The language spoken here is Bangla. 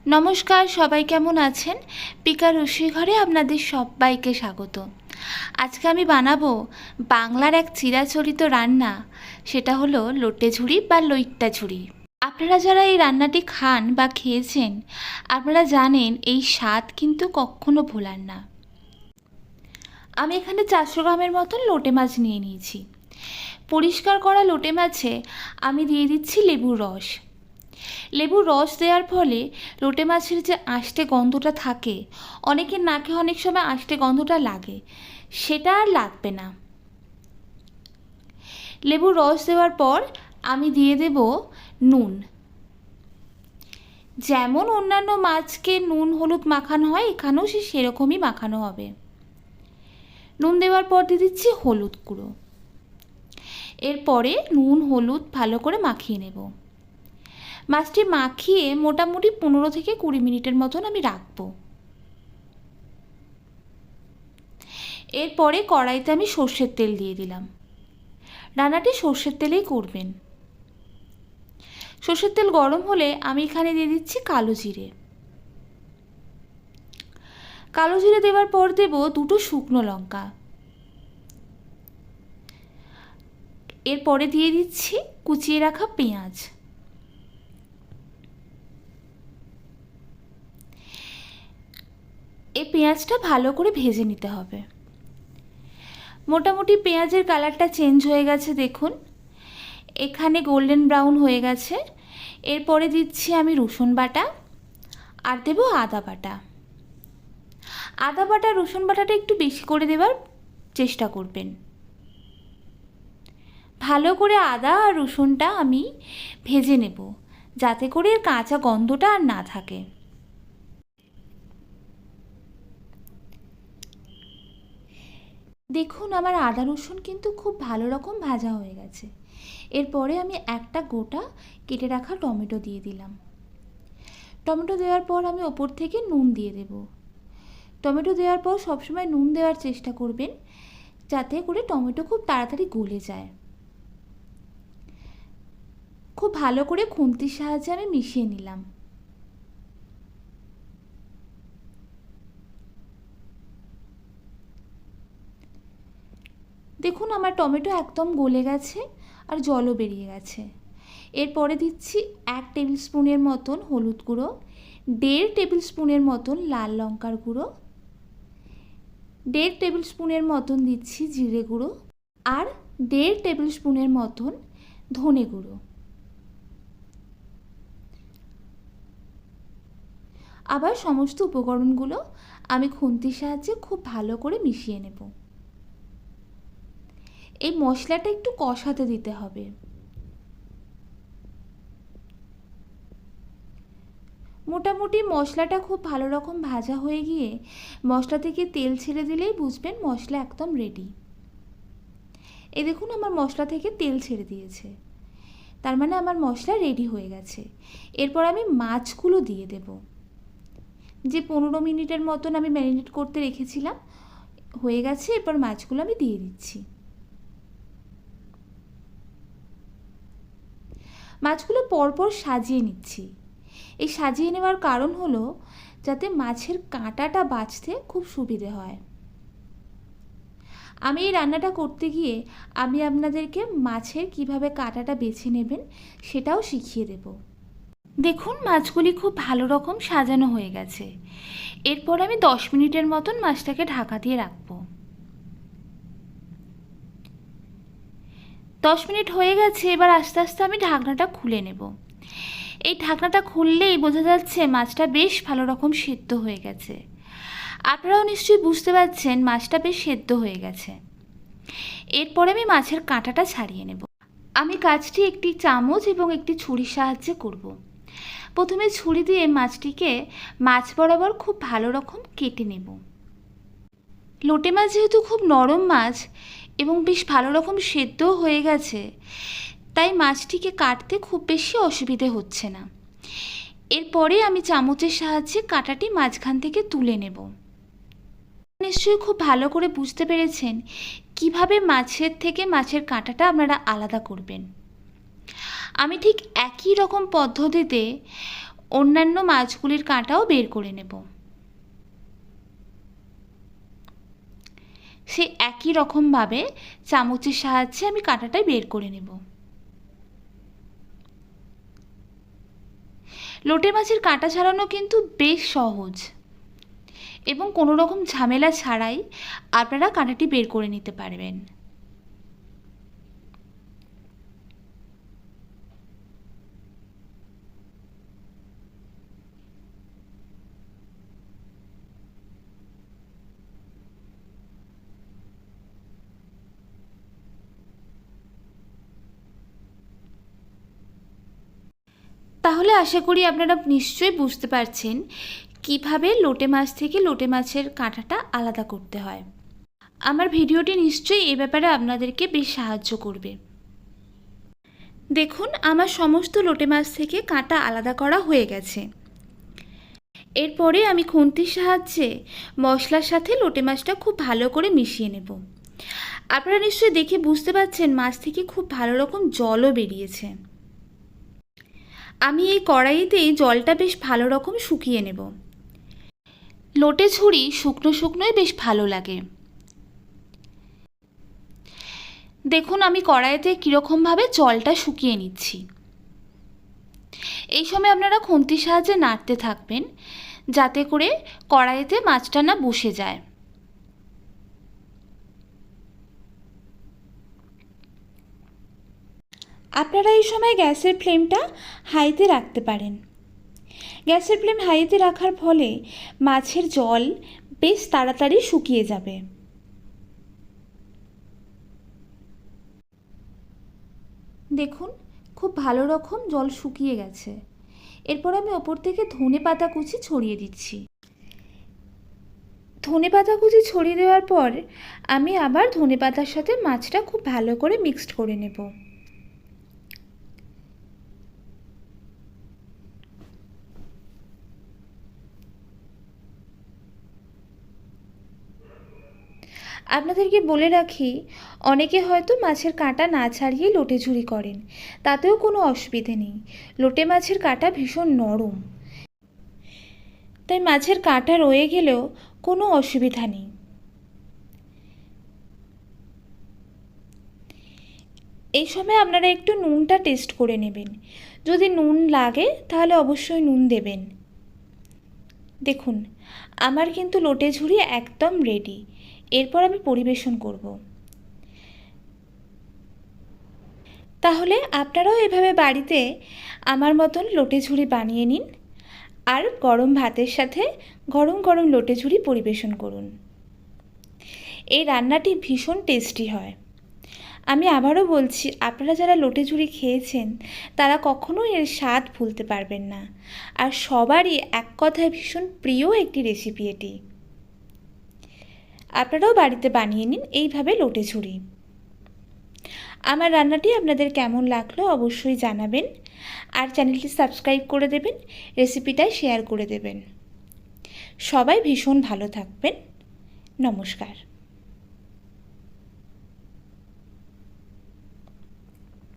নমস্কার, সবাই কেমন আছেন? পিকা রসুই ঘরে আপনাদের সবাইকে স্বাগত। আজকে আমি বানাবো বাংলার এক চিরাচরিত রান্না, সেটা হলো লোটে ঝুড়ি বা লইট্টা ঝুড়ি। আপনারা যারা এই রান্নাটি খান বা খেয়েছেন, আপনারা জানেন এই স্বাদ কিন্তু কখনো ভোলার না। আমি এখানে 400 গ্রামের মতন লোটে মাছ নিয়ে নিয়েছি। পরিষ্কার করা লোটে মাছে আমি দিয়ে দিচ্ছি লেবুর রস। লেবুর রস দেওয়ার ফলে লোটে মাছের যে আষ্টে গন্ধটা থাকে, অনেকের নাকে অনেক সময় আষ্টে গন্ধটা লাগে, সেটা আর লাগবে না। লেবুর রস দেওয়ার পর আমি দিয়ে দেব নুন। যেমন অন্যান্য মাছকে নুন হলুদ মাখানো হয়, এখানেও সেরকমই মাখানো হবে। নুন দেওয়ার পর দিয়ে দিচ্ছি হলুদ গুঁড়ো। এরপরে নুন হলুদ ভালো করে মাখিয়ে নেব। মাছটি মাখিয়ে মোটামুটি 15 থেকে 20 মিনিটের মতন আমি রাখবো। এরপরে কড়াইতে আমি সর্ষের তেল দিয়ে দিলাম। রান্নাটি সর্ষের তেলেই করবেন। সর্ষের তেল গরম হলে আমি এখানে দিয়ে দিচ্ছি কালো জিরে। কালো জিরে দেওয়ার পর দেব 2টো শুকনো লঙ্কা। এরপরে দিয়ে দিচ্ছি কুচিয়ে রাখা পেঁয়াজ। এই পেঁয়াজটা ভালো করে ভেজে নিতে হবে। মোটামুটি পেঁয়াজের কালারটা চেঞ্জ হয়ে গেছে, দেখুন এখানে গোল্ডেন ব্রাউন হয়ে গেছে। এরপরে দিচ্ছি আমি রসুন বাটা আর দেব আদা বাটা। আদা বাটা রসুন বাটাটা একটু বেশি করে দেওয়ার চেষ্টা করবেন। ভালো করে আদা আর রসুনটা আমি ভেজে নেব, যাতে করে এর কাঁচা গন্ধটা আর না থাকে। দেখুন আমার আদা রসুন কিন্তু খুব ভালো রকম ভাজা হয়ে গেছে। এরপরে আমি একটা গোটা কেটে রাখা টমেটো দিয়ে দিলাম। টমেটো দেওয়ার পর আমি ওপর থেকে নুন দিয়ে দেব। টমেটো দেওয়ার পর সবসময় নুন দেওয়ার চেষ্টা করবেন, যাতে করে টমেটো খুব তাড়াতাড়ি গলে যায়। খুব ভালো করে খুন্তির সাহায্যে আমি মিশিয়ে নিলাম। দেখুন আমার টমেটো একদম গলে গেছে আর জলও বেরিয়ে গেছে। এরপরে দিচ্ছি 1 টেবিল স্পুনের মতন হলুদ গুঁড়ো, 1.5 টেবিল স্পুনের মতন লাল লঙ্কার গুঁড়ো, 1.5 টেবিল স্পুনের মতন দিচ্ছি জিরে গুঁড়ো আর 1.5 টেবিল স্পুনের মতন ধনে গুঁড়ো। আবার সমস্ত উপকরণগুলো আমি খুন্তির সাহায্যে খুব ভালো করে মিশিয়ে নেব। এই মশলাটা একটু কষাতে দিতে হবে। মোটামুটি মশলাটা খুব ভালো রকম ভাজা হয়ে গিয়ে মশলা থেকে তেল ছেড়ে দিলেই বুঝবেন মশলা একদম রেডি। এই দেখুন আমার মশলা থেকে তেল ছেড়ে দিয়েছে, তার মানে আমার মশলা রেডি হয়ে গেছে। এরপর আমি মাছগুলো দিয়ে দেব। যে 15 মিনিটের মতন আমি ম্যারিনেট করতে রেখেছিলাম হয়ে গেছে। এরপর মাছগুলো আমি দিয়ে দিচ্ছি। মাছগুলো পরপর সাজিয়ে নিচ্ছি। এই সাজিয়ে নেওয়ার কারণ হলো যাতে মাছের কাঁটাটা বাছতে খুব সুবিধে হয়। আমি এই রান্নাটা করতে গিয়ে আমি আপনাদেরকে মাছের কিভাবে কাঁটাটা বেছে নেবেন সেটাও শিখিয়ে দেব। দেখুন মাছগুলি খুব ভালো রকম সাজানো হয়ে গেছে। এরপর আমি 10 মিনিটের মতন মাছটাকে ঢাকা দিয়ে রাখবো। 10 মিনিট হয়ে গেছে। এবার আস্তে আস্তে আমি ঢাকনাটা খুলে নেব। এই ঢাকনাটা খুললেই বোঝা যাচ্ছে মাছটা বেশ ভালো রকম সেদ্ধ হয়ে গেছে। আপনারাও নিশ্চয়ই বুঝতে পারছেন মাছটা বেশ সেদ্ধ হয়ে গেছে। এরপরে আমি মাছের কাঁটাটা ছাড়িয়ে নেব। আমি কাজটি একটি চামচ এবং একটি ছুরির সাহায্যে করব। প্রথমে ছুরি দিয়ে মাছটিকে মাছ বরাবর খুব ভালো রকম কেটে নেব। লোটে মাছ যেহেতু খুব নরম মাছ এবং বেশ ভালো রকম সেদ্ধও হয়ে গেছে, তাই মাছটিকে কাটতে খুব বেশি অসুবিধে হচ্ছে না। এরপরে আমি চামচের সাহায্যে কাঁটাটি মাঝখান থেকে তুলে নেব। নিশ্চয়ই খুব ভালো করে বুঝতে পেরেছেন কিভাবে মাছের থেকে মাছের কাঁটাটা আপনারা আলাদা করবেন। আমি ঠিক একই রকম পদ্ধতিতে অন্যান্য মাছগুলির কাঁটাও বের করে নেব। সে একই রকমভাবে চামচের সাহায্যে আমি কাঁটাটা বের করে নেব। লোটে মাছের কাঁটা ছাড়ানো কিন্তু বেশ সহজ এবং কোনো রকম ঝামেলা ছাড়াই আপনারা কাঁটাটি বের করে নিতে পারবেন। তাহলে আশা করি আপনারা নিশ্চয়ই বুঝতে পারছেন কিভাবে লোটে মাছ থেকে লোটে মাছের কাঁটাটা আলাদা করতে হয়। আমার ভিডিওটি নিশ্চয়ই এ ব্যাপারে আপনাদেরকে বেশ সাহায্য করবে। দেখুন, আমার সমস্ত লোটে মাছ থেকে কাঁটা আলাদা করা হয়ে গেছে। এরপরে আমি খুন্তির সাহায্যে মশলার সাথে লোটে মাছটা খুব ভালো করে মিশিয়ে নেব। আপনারা নিশ্চয়ই দেখে বুঝতে পারছেন মাছ থেকে খুব ভালো রকম জলও বেরিয়েছে। আমি এই কড়াইতেই জলটা বেশ ভালো রকম শুকিয়ে নেব। লোটে ঝুড়ি শুকনো শুকনোই বেশ ভালো লাগে। দেখুন, আমি কড়াইতে কীরকমভাবে জলটা শুকিয়ে নিচ্ছি। এই সময় আপনারা খুন্তির সাহায্যে নাড়তে থাকবেন যাতে করে কড়াইতে মাছটা না বসে যায়। আপনারা এই সময় গ্যাসের ফ্লেমটা হাইতে রাখতে পারেন। গ্যাসের ফ্লেম হাইতে রাখার ফলে মাছের জল বেশ তাড়াতাড়ি শুকিয়ে যাবে। দেখুন, খুব ভালো রকম জল শুকিয়ে গেছে। এরপর আমি ওপর থেকে ধনেপাতা কুচি ছড়িয়ে দিচ্ছি। ধনেপাতা কুচি ছড়িয়ে দেওয়ার পর আমি আবার ধনেপাতার সাথে মাছটা খুব ভালো করে মিক্সড করে নেব। আপনাদেরকে বলে রাখি, অনেকে হয়তো মাছের কাঁটা না ছাড়িয়ে লোটে ঝুরি করেন, তাতেও কোনো অসুবিধে নেই। লোটে মাছের কাঁটা ভীষণ নরম, তাই মাছের কাঁটা রয়ে গেলেও কোনো অসুবিধা নেই। এই সময় আপনারা একটু নুনটা টেস্ট করে নেবেন। যদি নুন লাগে তাহলে অবশ্যই নুন দেবেন। দেখুন, আমার কিন্তু লোটে ঝুরি একদম রেডি। এরপর আমি পরিবেশন করব। তাহলে আপনারাও এভাবে বাড়িতে আমার মতন লোটে ঝুরি বানিয়ে নিন আর গরম ভাতের সাথে গরম গরম লোটে ঝুরি পরিবেশন করুন। এই রান্নাটি ভীষণ টেস্টি হয়। আমি আবারও বলছি, আপনারা যারা লোটে ঝুরি খেয়েছেন তারা কখনোই এর স্বাদ ভুলতে পারবেন না। আর সবারই এক কথায় ভীষণ প্রিয় একটি রেসিপি এটি। আপনারাও বাড়িতে বানিয়ে নিন এইভাবে লোটে ঝুরি। আমার রান্নাটি আপনাদের কেমন লাগলো অবশ্যই জানাবেন, আর চ্যানেলটি সাবস্ক্রাইব করে দেবেন, রেসিপিটা শেয়ার করে দেবেন। সবাই ভীষণ ভালো থাকবেন। নমস্কার।